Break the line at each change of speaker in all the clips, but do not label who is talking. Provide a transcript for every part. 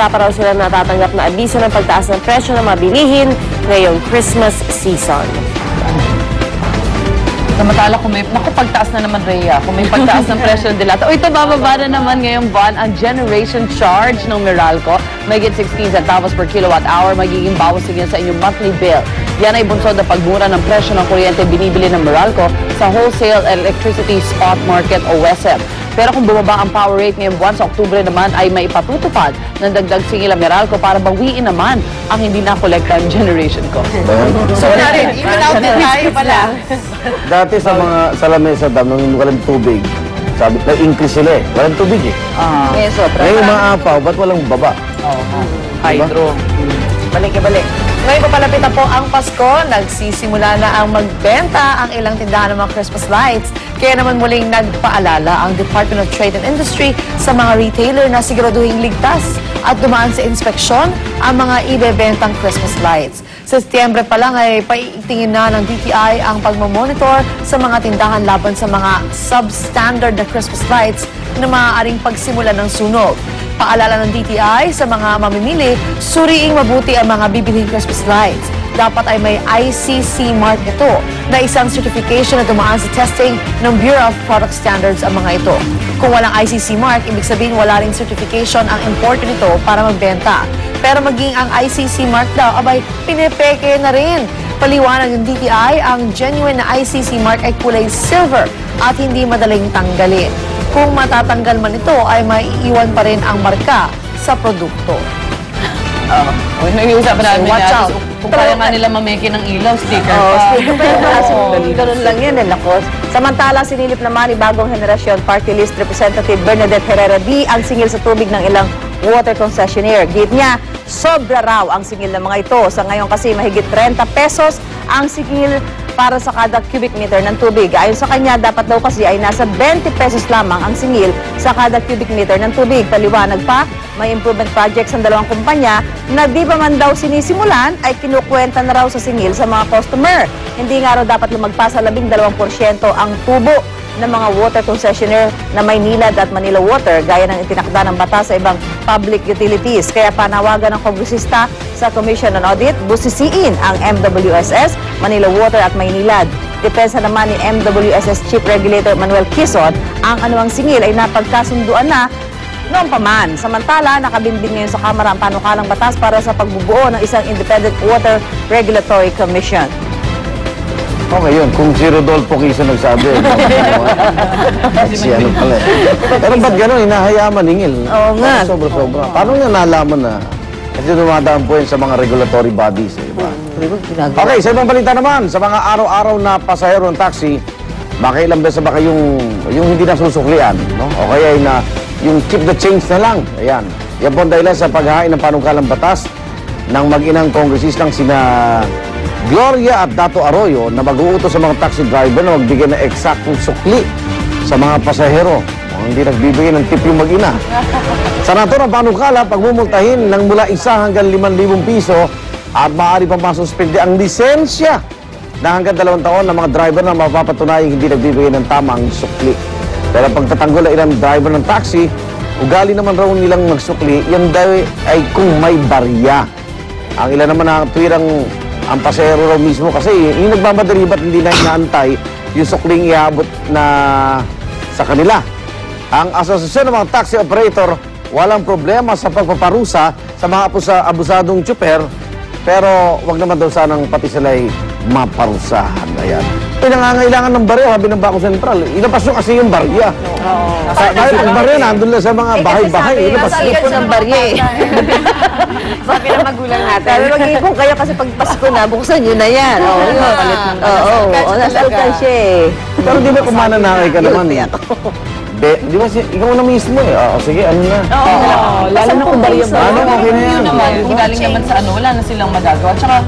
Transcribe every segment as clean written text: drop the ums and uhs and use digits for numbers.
Wala pa raw sila natatanggap na abiso ng pagtaas ng presyo ng mabilihin ngayong Christmas season.
Samantala kung may, naku, pagtaas na naman, Rhea. Kung may pagtaas ng presyo ng dilata. O ito, bababa na naman ngayong buwan ang generation charge ng Meralco. Mahigit 16 centavos per kilowatt hour, magiging bawas din sa inyong monthly bill. Yan ay bunsod na pagbura ng presyo ng kuryente binibili ng Meralco sa Wholesale Electricity Spot Market o WESM. Pero kung bumaba ang power rate ngayong buwan sa Oktubre naman ay may ipatutupad ng dagdag singil ang Meralco para bawiin naman ang hindi na-collectan generation cost.
So, even out din tayo pala.
Dati sa mga lamesa dam, nung walang tubig, sabi, nag-increase sila eh. Walang tubig eh.
Ngayon, sobra.
Ngayon maapaw, ba't walang baba?
Hydro.
Balik. Ngayon papalapit na po ang Pasko, nagsisimula na ang magbenta ang ilang tindahan ng mga Christmas lights. Kaya naman muling nagpaalala ang Department of Trade and Industry sa mga retailer na siguraduhing ligtas at dumaan sa inspeksyon ang mga ibebentang Christmas lights. Sa Setyembre pa lang ay paitingin na ng DTI ang pagmamonitor sa mga tindahan laban sa mga substandard na Christmas lights na maaaring pagsimula ng sunog. Paalala ng DTI sa mga mamimili, suriing mabuti ang mga bibilhing Christmas lights. Dapat ay may ICC mark ito na isang certification na dumaan sa testing ng Bureau of Product Standards ang mga ito. Kung walang ICC mark, ibig sabihin wala ring certification ang importer nito para magbenta. Pero maging ang ICC mark daw, abay, pinepeke na rin. Paliwanag ng DTI, ang genuine na ICC mark ay kulay silver at hindi madaling tanggalin. Kung matatanggal man ito, ay maiiwan pa rin ang marka sa produkto.
Nag-iusapan namin
watch out.
Kung kaya nga nila mameke ng ilaw, sticker pa.
Ganun lang yan, lakos. Samantala, sinilip naman ni Bagong Henerasyon Party List Representative Bernadette Herrera D ang singil sa tubig ng ilang water concessionaire. Git niya, sobra raw ang singil ng mga ito. Sa ngayon kasi mahigit 30 pesos ang singil para sa kada cubic meter ng tubig. Ayon sa kanya, dapat daw kasi ay nasa 20 pesos lamang ang singil sa kada cubic meter ng tubig. Paliwanag pa, may improvement projects ng dalawang kumpanya na di ba man daw sinisimulan ay kinukwenta na raw sa singil sa mga customer. Hindi nga raw dapat lumagpas sa 12% ang tubo ng mga water concessionaire na Maynilad at Manila Water gaya ng itinakda ng batas sa ibang public utilities. Kaya panawagan ng kongresista sa Commission on Audit, busisiin ang MWSS, Manila Water at Maynilad. Depensa naman ni MWSS Chief Regulator Manuel Quezon, ang anuang singil ay napagkasunduan na noon pa man. Samantala, nakabinbin ngayon sa Kamara ang panukalang batas para sa pagbubuo ng isang Independent Water Regulatory Commission.
Okay yun, kung si Rodolfo Quezon nagsabi. Si ano pala eh. Pero ba't gano'n, hinahayaan maningil?
Oo nga.
Sobra-sobra. Paano niya nalaman na? Kasi dumadaan po yun sa mga regulatory bodies. Diba? Okay, sa ibang balita naman, sa mga araw-araw na pasahero ng taxi, makailang beses ba kayong yung hindi nasusuklian, no? O kaya na yung keep the change na lang. Ayan. Yan po ang dahilan sa paghahain ng panukalang batas ng mag-inang kongresistang sina Gloria at Dato Arroyo na mag-uutos sa mga taxi driver na magbigay ng eksaktong sukli sa mga pasahero. Hindi nagbibigay ng tip yung mag-ina. Sa nato ng panukala, pagmumultahin ng mula 1 hanggang 5,000 piso at maaari pang masuspende ang lisensya na hanggang 2 taon ng mga driver na mapapatunayang hindi nagbibigay ng tamang sukli. Pero pagtatanggol ng ilang driver ng taxi, ugali naman raw nilang magsukli, yan daw ay kung may barya. Ang ilan naman na tuwirang ang pasahero raw mismo kasi yung nagmamadali ba't hindi na inaantay yung sukling iabot na sa kanila. Ang Asosasyon ng mga Taxi Operator walang problema sa pagpaparusa sa mga abusadong tsuper, pero wag naman daw sanang pati sila'y maparusahan. Ayan. Pinangangailangan ng barya, sabi ng Bako Sentral. Ilabas nyo kasi yung barya. Dahil ang barya nandun lang sa mga bahay-bahay. Ilabas nyo
po ng barya eh.
Sabi ng magulang natin.
Sabi mag-iipon kayo kasi pag Pasko na, buksan nyo na yan. Oo, nasalkan siya eh.
Pero di ba kumananakay ka naman eh? Di ba ikaw na mismo eh? Sige, ano na?
Oo, lalo na kung barya ba?
Ano, okay na yan.
Kung galing naman sa ano, wala na silang magagawa. Tsaka,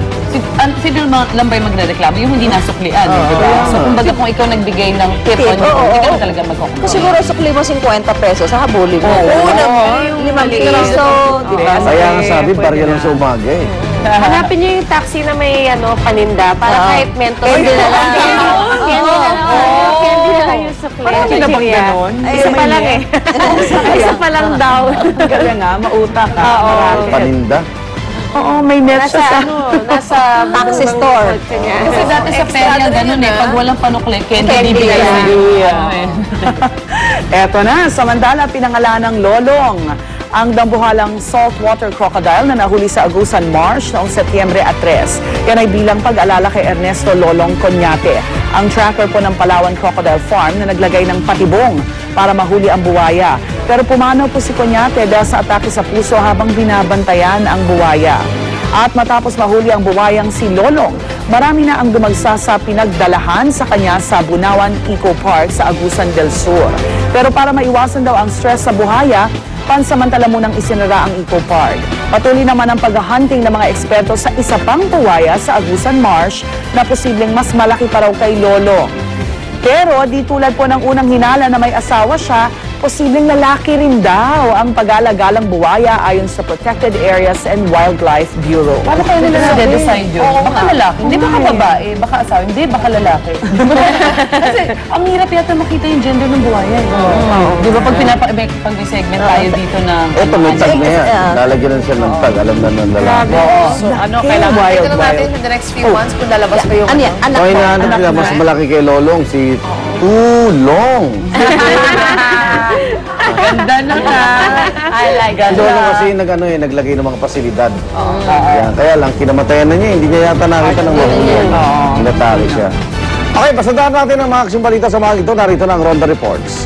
sino lang ba yung magre-reklamo? Yung hindi nasuklian, di ba? So, kumbaga kung ikaw nagbigay ng tip, hindi ka na talaga magkukumpara.
Kung siguro sukli mo 50 pesos, habulin mo.
Oo naman.
5 piso, di ba?
Kaya nga sabi, barya lang sa umaga eh.
Hanapin niyo yung taxi na may paninda para kahit mentor.
Candy na lang.
Candy na lang. Candy na lang yung sukli.
Sino bang ganon?
Isa pa lang eh. Isa pa lang daw.
Kaya nga, mautak ka. Marami.
Paninda.
Oo, may net
Nasa nasa
Taxi store.
Kasi dati sa perya, ganun eh. Pag walang panukli, candy
Candy
bibigay
lang.
sa'yo.
Eto na, samantala pinangalan ng Lolong ang dambuhalang saltwater crocodile na nahuli sa Agusan Marsh noong Setyembre 3. Yan ay bilang pag-alala kay Ernesto Lolong Conyate, ang tracker po ng Palawan Crocodile Farm na naglagay ng patibong para mahuli ang buwaya. Pero pumanaw po si Conyate dahil sa atake sa puso habang binabantayan ang buwaya. At matapos mahuli ang buwayang si Lolong, marami na ang dumagsa sa pinagdalahan sa kanya sa Bunawan Eco Park sa Agusan del Sur. Pero para maiwasan daw ang stress sa buhaya, pansamantala munang isinara ang Eco Park. Patuloy naman ang paghahunting ng mga eksperto sa isa pang buwaya sa Agusan Marsh na posibleng mas malaki pa raw kay Lolong. Pero di tulad po ng unang hinala na may asawa siya, posibleng lalaki rin daw ang pag-alagalang buwaya ayon sa Protected Areas and Wildlife Bureau.
Paano kayo nila na-decide yun? Baka lalaki. Hindi baka babae, baka asawa. Hindi, baka lalaki. Kasi ang hirap yata makita yung gender ng buhaya. Di ba pag pag may segment tayo dito na...
Ito, may tag na yan. Lalagyan lang siya ng tag. Alam na ng lalaki.
So,
kailangan
tingnan natin in the next few months kung lalabas pa yung...
Ano yan? Anak
Okay
ko.
na, ano sila, mas malaki kay Lolong, si Tulong.
Ganda na ka.
I like
Si Lolong kasi naglagay ng mga pasilidad. Yan, kaya lang, kinamatayan na niya. Hindi niya yata nakita ng Lolong yan. Inatake siya. Okay, pasadaan natin ang mga aksyong balita sa mga ito. Narito na ang Ronda Reports.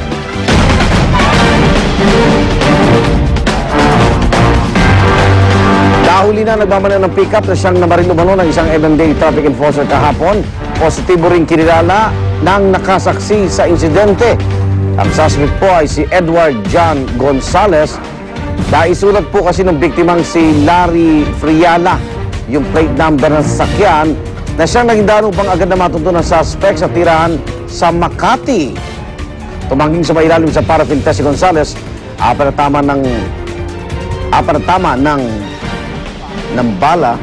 Nahuli na nagmamaneho ng pickup na siyang namaril umano ng isang MMDA traffic enforcer kahapon. Positibo ring kinilala ng nakasaksi sa insidente. Ang suspect po ay si Edward John Gonzales. Naisulat po kasi ng biktimang si Larry Friala, yung plate number ng sasakyan, na siyang naging daan upang agad na matuntun ng suspect sa tirahan sa Makati. Tumangking sa mailalim sa paraffin test si Gonzales, apat na tama ng bala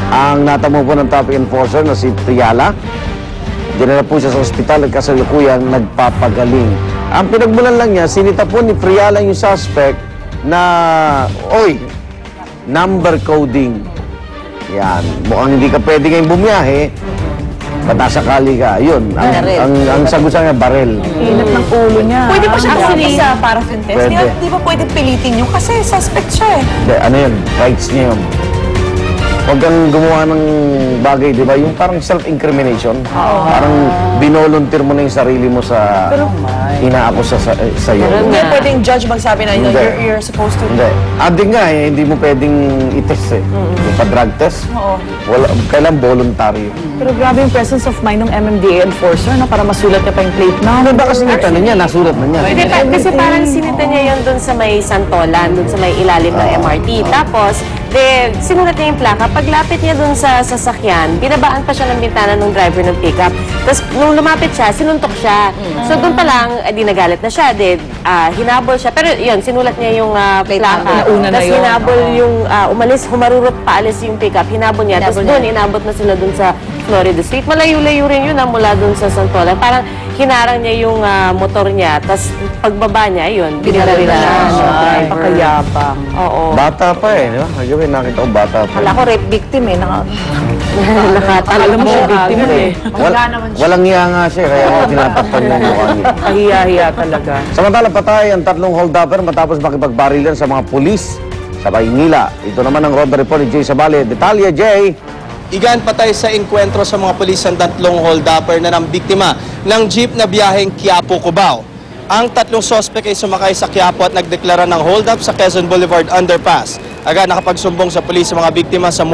ang natamo po ng traffic enforcer na si Friala. Dinala po siya sa ospital at kasalukuyang nagpapagaling. Ang pinagmulan lang niya, sinita po ni Friala yung suspect na, oy, number coding. Yan, mukhang hindi ka pwede ngayong bumiyahe, patasakali ka. Yun, ang sagot sa niya, barel.
Inat ng ulo niya.
Pwede pa siya sa paraffin test?
Pwede.
Di ba pwede pilitin yun? Kasi suspect siya eh.
Hindi, ano yun, rights niya yun. Huwag kang gumawa ng bagay, di ba? Yung parang self-incrimination. Parang binolunteer mo na yung sarili mo sa inaakusa sa iyo.
Hindi pwedeng judge magsabi na
Hindi.
you're supposed to...
Hindi. Adding nga eh, hindi mo pwedeng i-test eh. Yung pa-drug test, kailan voluntary.
Pero grabe yung presence of mind ng MMDA enforcer na para masulat niya pa yung plate na.
Ano ba kasi nito niya? Nasulat na niya.
Hindi, kasi parang sinita niya yun dun sa may Santolan, dun sa may ilalim ng MRT. Tapos, sinulat niya yung plaka. Paglapit niya dun sa sasakyan, binabaan pa siya ng bintana ng driver ng pickup. Tapos, nung lumapit siya, sinuntok siya. So, dun pa lang, di nagalit na siya. Hinabol siya. Pero yun, sinulat niya yung plaka.
Nauna na
Tapos,
yun.
hinabol yung, humarurot paalis yung pickup. Hinabol niya. Tapos, dun, inabot na sila dun sa Florida Street. Malayo-layo rin yun mula dun sa Santolan. Parang hinarang niya yung motor niya. Tapos, pagbaba niya, yun, binaril na siya.
Ay, pakayapang.
Oo.
Bata pa eh, di ba? Kagabi nakita ko bata pa.
Kala ko rape victim eh.
Alam mo siya victim eh.
Walang iya nga siya, kaya ako tinatakpan yung mukha niya.
Kahiya-hiya talaga.
Samantala patay ang 3 hold-upper matapos makipagbarilan sa mga pulis sa Maynila. Ito naman ang Ronda Report ni Jay Sabale. Detalye, Jay!
Igan patay sa enkwentro sa mga pulis ang 3 hold-upper na biktima ng jeep na biyaheng Quiapo-Cubao. Ang 3 sospek ay sumakay sa Quiapo at nagdeklara ng hold-up sa Quezon Boulevard Underpass. Agad nakapagsumbong sa pulis sa mga biktima sa